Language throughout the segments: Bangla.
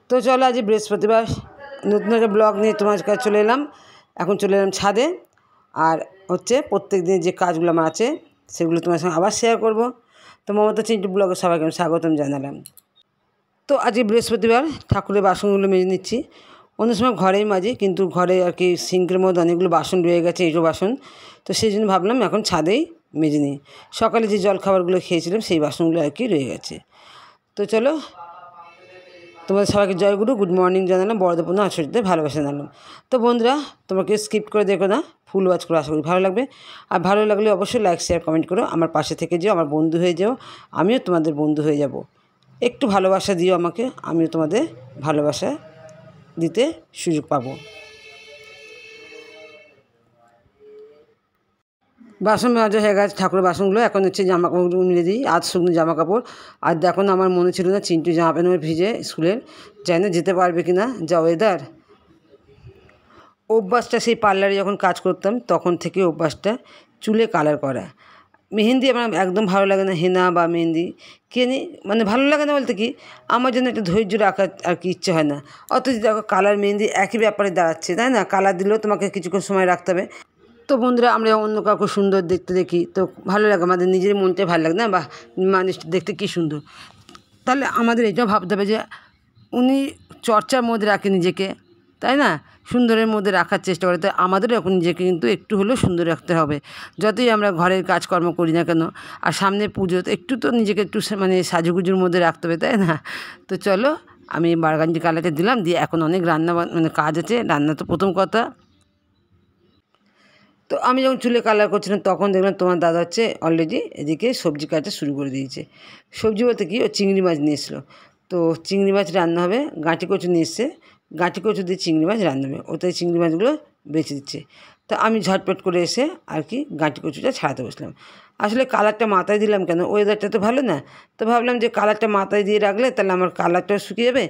তো চলো আজ বৃহস্পতিবার নতুন একটা ব্লগ নিয়ে তোমার কাছে চলে এলাম। এখন চলে এলাম ছাদে, আর হচ্ছে প্রত্যেক দিন যে কাজগুলো আমার আছে সেগুলো তোমার সঙ্গে আবার শেয়ার করব। তো মমতা চিন্টু ব্লগে সবাইকে আমি স্বাগতম জানালাম। তো আজ বৃহস্পতিবার ঠাকুরের বাসনগুলো মেজে নিচ্ছি। অন্য সময় ঘরেই মাজি, কিন্তু ঘরে আর কি সিঙ্কের মধ্যে অনেকগুলো বাসন রয়ে গেছে, এইসব বাসন। তো সেই জন্য ভাবলাম এখন ছাদেই মেজে নিই। সকালে যে জলখাবারগুলো খেয়েছিলাম সেই বাসনগুলো আর কি রয়ে গেছে। তো চলো, তোমাদের সবাইকে জয়গুরু, গুড মর্নিং জানালাম, বড়দেরপূর্ণ আশীর্বাদে ভালোবাসা জানালাম। তো বন্ধুরা, তোমাকে স্কিপ করে দেখো না, ফুল ওয়াচ করে আশা করি ভালো লাগবে। আর ভালো লাগলে অবশ্যই লাইক শেয়ার কমেন্ট করো, আমার পাশে থেকে যেও, আমার বন্ধু হয়ে যাও, আমিও তোমাদের বন্ধু হয়ে যাব। একটু ভালোবাসা দিও আমাকে, আমিও তোমাদের ভালোবাসা দিতে সুযোগ পাবো। বাসন মাজা হয়ে গেছে, ঠাকুরের বাসনগুলো। এখন হচ্ছে জামা কাপড়গুলো মিলে দিই, আজ শুকনো জামা কাপড়। আর দেখো না, আমার মনে ছিল না চিন্টু জামা প্যান্ট ভিজে স্কুলের, জানি না যেতে পারবে কি না, যা ওয়েদার। অভ্যাসটা সেই পার্লারে যখন কাজ করতাম তখন থেকে অভ্যাসটা চুলে কালার করা। মেহেন্দি আমার একদম ভালো লাগে না, হেনা বা মেহেন্দি কিনি, মানে ভালো লাগে না বলতে কি, আমার জন্য একটা ধৈর্য রাখার আর কি ইচ্ছে হয় না। অথচ দেখো কালার মেহেন্দি একই ব্যাপারে দাঁড়াচ্ছে, তাই না? কালার দিলেও তোমাকে কিছুক্ষণ সময় রাখতে হবে। তো বন্ধুরা, আমরা অন্য কাউকে সুন্দর দেখতে দেখি তো ভালো লাগে, আমাদের নিজের মনটাই ভালো লাগে না, বা মানুষটা দেখতে কী সুন্দর। তাহলে আমাদের এটাও ভাবতে হবে যে উনি চর্চার মধ্যে রাখে নিজেকে, তাই না? সুন্দরের মধ্যে রাখার চেষ্টা করে। তো আমাদেরও এখন নিজেকে কিন্তু একটু হলেও সুন্দর রাখতে হবে, যতই আমরা ঘরের কাজকর্ম করি না কেন। আর সামনে পুজো, তো একটু তো নিজেকে একটু মানে সাজুগুজুর মধ্যে রাখতে হবে, তাই না? তো চলো, আমি বারগাঞ্জি কালারটা দিলাম, দিয়ে এখন অনেক রান্না মানে কাজ আছে, রান্না তো প্রথম কথা। তো আমি যখন চুলে কালার করছিলাম তখন দেখলাম তোমার দাদা হচ্ছে অলরেডি এদিকে সবজি কাটতে শুরু করে দিয়েছে। সবজি বলতে কি, ও চিংড়ি মাছ নিয়ে এসেছিলো। তো চিংড়ি মাছ রান্না হবে, গাঁটি কচু নিয়ে এসছে, গাঁটি কচু দিয়ে চিংড়ি মাছ রান্না হবে, ওতে চিংড়ি মাছগুলো বেছে দিচ্ছে। তো আমি ঝটপট করে এসে আর কি গাঁটি কচুটা ছাড়াতে বসলাম। আসলে কালারটা মাথায় দিলাম কেন, ওয়েদারটা তো ভালো না। তো ভাবলাম যে কালারটা মাথায় দিয়ে রাখলে তাহলে আমার কালারটাও শুকিয়ে যাবে,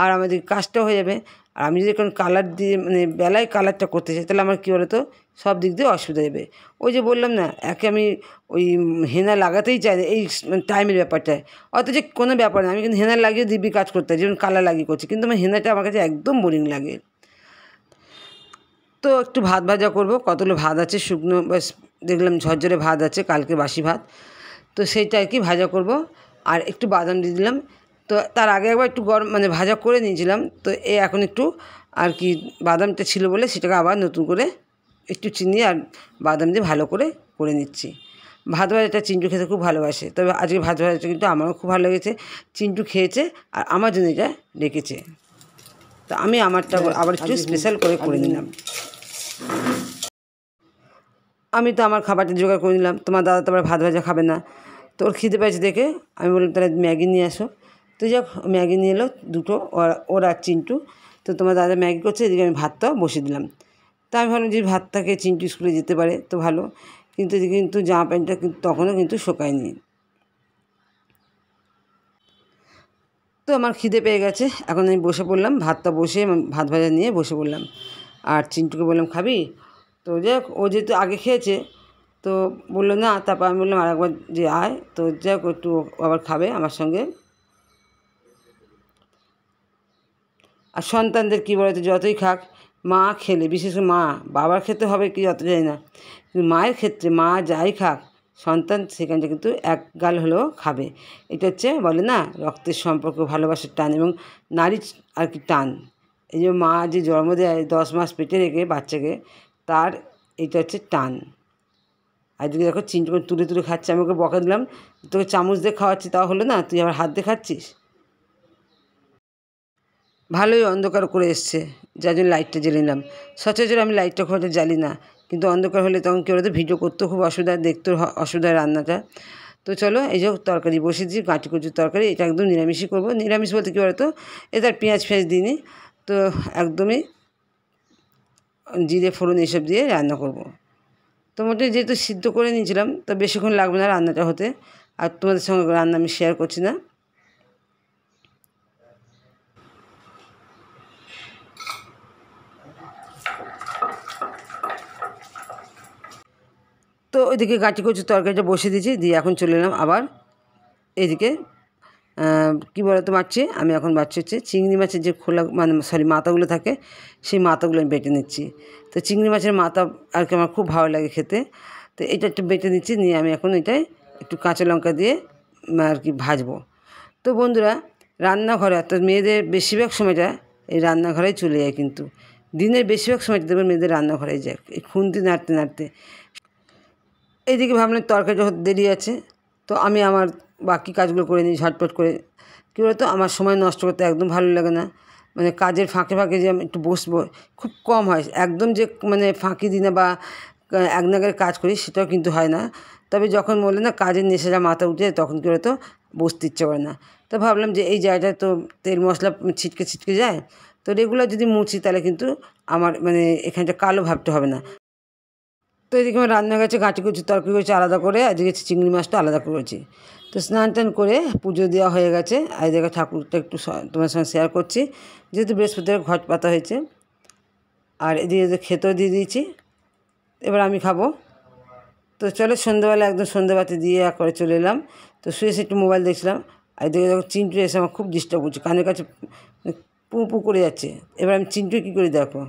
আর আমাদের কাজটাও হয়ে যাবে। আর আমি যদি এখন কালার দিয়ে মানে বেলায় কালারটা করতে চাই, তাহলে আমার কী বলো তো, সব দিক দিয়ে অসুবিধা যাবে। ওই যে বললাম না, একে আমি ওই হেনা লাগাতেই চাই না এই টাইমের ব্যাপারটায়। অথচ কোনো ব্যাপার না, আমি কিন্তু হেনা লাগিয়ে দিব্যি কাজ করতে হয়, যেমন কালার লাগিয়ে করছি, কিন্তু আমার হেনাটা আমার কাছে একদম বোরিং লাগে। তো একটু ভাত ভাজা করব, কতগুলো ভাত আছে শুকনো, বাস দেখলাম ঝরঝরে ভাত আছে, কালকে বাসি ভাত। তো সেইটা আর কি ভাজা করব, আর একটু বাদাম দিয়ে দিলাম। তো তার আগে একবার একটু গরম মানে ভাজা করে নিয়েছিলাম, তো এখন একটু আর কি বাদামটা ছিল বলে সেটাকে আবার নতুন করে একটু চিনি আর বাদাম দিয়ে ভালো করে নিচ্ছি। ভাত ভাজাটা চিন্টু খেতে খুব ভালোবাসে, তবে আজকে ভাত ভাজাটা কিন্তু আমারও খুব ভালো লেগেছে। চিন্টু খেয়েছে আর আমার জন্য এটা রেখেছে, তো আমি আমারটা আবার একটু স্পেশাল করে নিলাম। আমি তো আমার খাবারটা জোগাড় করে নিলাম, তোমার দাদা তো আবার ভাত ভাজা খাবে না, তো ওর খিদে পেয়েছে দেখে আমি বললাম তাহলে ম্যাগি নিয়ে আসো। তো যাক, ম্যাগি নিয়ে এলো দুটো, ওর আর চিন্টু। তো তোমার দাদা ম্যাগি করছে, এদিকে আমি ভাতটাও বসিয়ে দিলাম। তা আমি ভাবলাম যে ভাতটাকে চিন্টু স্কুলে যেতে পারে তো ভালো, কিন্তু এদিকে কিন্তু জামা প্যান্টটা কিন্তু তখনও কিন্তু শোকায়নি। তো আমার খিদে পেয়ে গেছে, এখন আমি বসে পড়লাম, ভাতটা বসে ভাত ভাজা নিয়ে বসে পড়লাম। আর চিন্টুকে বললাম খাবি, তো যাক ও যেহেতু আগে খেয়েছে তো বললো না, তারপর আমি বললাম আরেকবার যে আয়, তো যাক একটু আবার খাবে আমার সঙ্গে। আর সন্তানদের কী বলতো, যতই খাক, মা খেলে, বিশেষ করে মা, বাবার ক্ষেত্রে হবে কি অত জানি না, কিন্তু মায়ের ক্ষেত্রে মা যাই খাক, সন্তান সেখানটা কিন্তু এক গাল হলেও খাবে। এটা হচ্ছে বলে না, রক্তের সম্পর্ক, ভালোবাসার টান এবং নারীর আর কি টান। এই যে মা যে জন্ম দেয় 10 মাস পেটে রেখে বাচ্চাকে, তার এটা হচ্ছে টান। আর যদি দেখো চিন্টু করে তুলে তুলে খাচ্ছে, আমি ওকে বকা দিলাম, তোকে চামচ দিয়ে খাওয়াচ্ছি তাও হলো না, তুই আবার হাত দিয়ে খাচ্ছিস। ভালোই অন্ধকার করে এসছে, যার জন্য লাইটটা জ্বেলে নিলাম। সচরাচর আমি লাইটটা খুব একটা জ্বালি না, কিন্তু অন্ধকার হলে তখন কী বলতো, ভিডিও করতেও খুব অসুবিধা, দেখতেও অসুবিধা রান্নাটা। তো চলো, এই যে তরকারি বসিয়ে দিই, গাঁটি কচুর তরকারি, এটা একদম নিরামিষই করবো। নিরামিষ বলতে কী বলতো, এটা পেঁয়াজ ফেঁয়াজ দিইনি, তো একদমই জিরে ফোড়ন এইসব দিয়ে রান্না করব। তো মোটামুটি যেহেতু সিদ্ধ করে নিয়েছিলাম, তো বেশিক্ষণ লাগবে না রান্নাটা হতে, আর তোমাদের সঙ্গে রান্না আমি শেয়ার করছি না। তো ওইদিকে গাঁটি কচুর তরকারিটা বসিয়ে দিয়েছি, দিয়ে এখন চলে এলাম আবার এদিকে কী বলে তো বাড়ছি, আমি এখন বাড়ছি হচ্ছে চিংড়ি মাছের যে খোলা মানে মাথাগুলো থাকে, সেই মাথাগুলো আমি বেটে নিচ্ছি। তো চিংড়ি মাছের মাথা আর কি আমার খুব ভালো লাগে খেতে। তো এটা একটু বেটে নিচ্ছি, নিয়ে আমি এখন এটাই একটু কাঁচা লঙ্কা দিয়ে আর কি ভাজবো। তো বন্ধুরা, রান্নাঘরে অর্থাৎ মেয়েদের বেশিরভাগ সময়টা এই রান্নাঘরেই চলে যায়, কিন্তু দিনের বেশিরভাগ সময়টা দেখবেন মেয়েদের রান্নাঘরেই যায়, এই খুন্তি নাড়তে নাড়তে। এইদিকে ভাবলাম তরকারি যখন দেরি আছে, তো আমি আমার বাকি কাজগুলো করে নিই ঝটপট করে। কী বলতো, আমার সময় নষ্ট করতে একদম ভালো লাগে না। মানে কাজের ফাঁকে ফাঁকে যে আমি একটু বসবো খুব কম হয়, একদম যে মানে ফাঁকি দিই না বা এক নাগারে কাজ করি সেটাও কিন্তু হয় না। তবে যখন বললে না কাজের নেশাটা মাথা উঠে তখন কী বলতো বসতে ইচ্ছে করে না। তো ভাবলাম যে এই জায়গাটায় তো তেল মশলা ছিটকে ছিটকে যায়, তো রেগুলার যদি মুছি তাহলে কিন্তু আমার মানে এখানটা কালো ভাবতে হবে না। তো এদিকে আমার রান্না গেছে, গাঁটি কুচি তরকারি করেছি আলাদা করে, আর এদিকে চিংড়ি মাছটা আলাদা করেছি। তো স্নান টান করে পুজো দেওয়া হয়ে গেছে, আর এদিকে ঠাকুরটা একটু তোমার সঙ্গে শেয়ার করছি, যেহেতু বৃহস্পতিবার ঘট পাতা হয়েছে। আর এদিকে খেতেও দিয়ে দিয়েছি, এবার আমি খাবো। তো চলো সন্ধ্যেবেলা একদম সন্ধ্যেবাতি দিয়ে করে চলে এলাম। তো শুয়ে একটু মোবাইল দেখছিলাম, আর এদিকে দেখো চিন্টু এসে আমার খুব ডিস্টার্ব করছে, কানের কাছে পু পু করে যাচ্ছে। এবার আমি চিন্টু কী করি দেখো।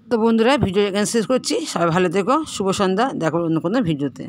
তো বন্ধুরা, ভিডিও এখানে শেষ করছি, সবাই ভালো থেকো, শুভ সন্ধ্যা, দেখো অন্য কোনো ভিডিওতে।